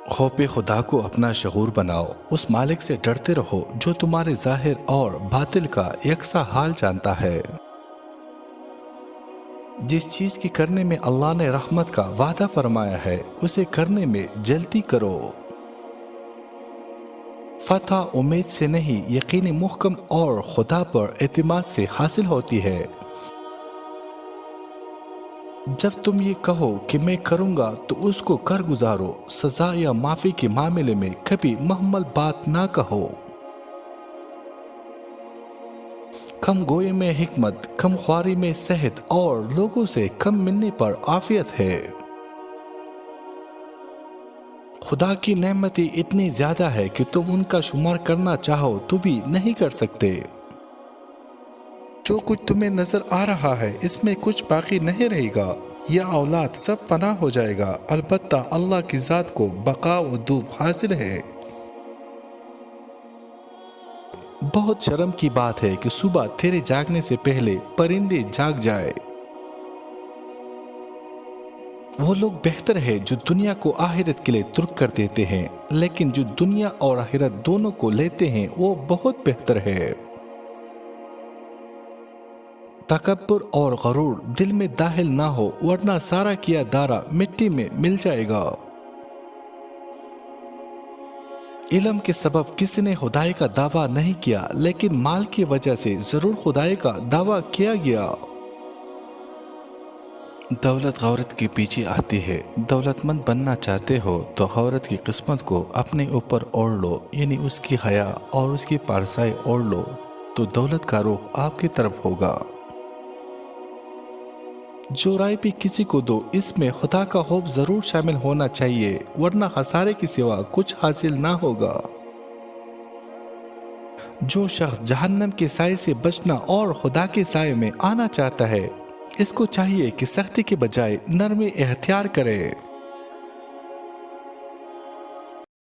خوف خدا کو اپنا شعور بناؤ، اس مالک سے ڈرتے رہو جو تمہارے ظاہر اور باطل کا یکساں حال جانتا ہے۔ جس چیز کی کرنے میں اللہ نے رحمت کا وعدہ فرمایا ہے اسے کرنے میں جلدی کرو۔ فتح امید سے نہیں، یقین محکم اور خدا پر اعتماد سے حاصل ہوتی ہے۔ جب تم یہ کہو کہ میں کروں گا تو اس کو کر گزارو، سزا یا معافی کے معاملے میں کبھی محمل بات نہ کہو۔ کم گوئی میں حکمت، کم خواری میں صحت اور لوگوں سے کم ملنے پر عافیت ہے۔ خدا کی نعمتیں اتنی زیادہ ہے کہ تم ان کا شمار کرنا چاہو تو بھی نہیں کر سکتے۔ جو کچھ تمہیں نظر آ رہا ہے اس میں کچھ باقی نہیں رہے گا، یہ اولاد سب پناہ ہو جائے گا، البتہ اللہ کی ذات کو بقا و دوب حاصل ہے۔ بہت شرم کی بات ہے کہ صبح تیرے جاگنے سے پہلے پرندے جاگ جائے۔ وہ لوگ بہتر ہے جو دنیا کو آخرت کے لیے ترک کر دیتے ہیں، لیکن جو دنیا اور آخرت دونوں کو لیتے ہیں وہ بہت بہتر ہے۔ تکبر اور غرور دل میں داخل نہ ہو، ورنہ سارا کیا دارا مٹی میں مل جائے گا۔ علم کے سبب کسی نے خدائی کا دعویٰ نہیں کیا، لیکن مال کی وجہ سے ضرور خدائی کا دعویٰ کیا گیا۔ دولت غورت کے پیچھے آتی ہے۔ دولت مند بننا چاہتے ہو تو غورت کی قسمت کو اپنے اوپر اوڑھ لو، یعنی اس کی حیا اور اس کی پارسائی اوڑھ لو، تو دولت کا رخ آپ کی طرف ہوگا۔ جو رائے بھی کسی کو دو اس میں خدا کا خوف ضرور شامل ہونا چاہیے، ورنہ خسارے کے سوا کچھ حاصل نہ ہوگا۔ جو شخص جہنم کے سائے سے بچنا اور خدا کے سائے میں آنا چاہتا ہے، اس کو چاہیے کہ سختی کے بجائے نرمی اختیار کرے۔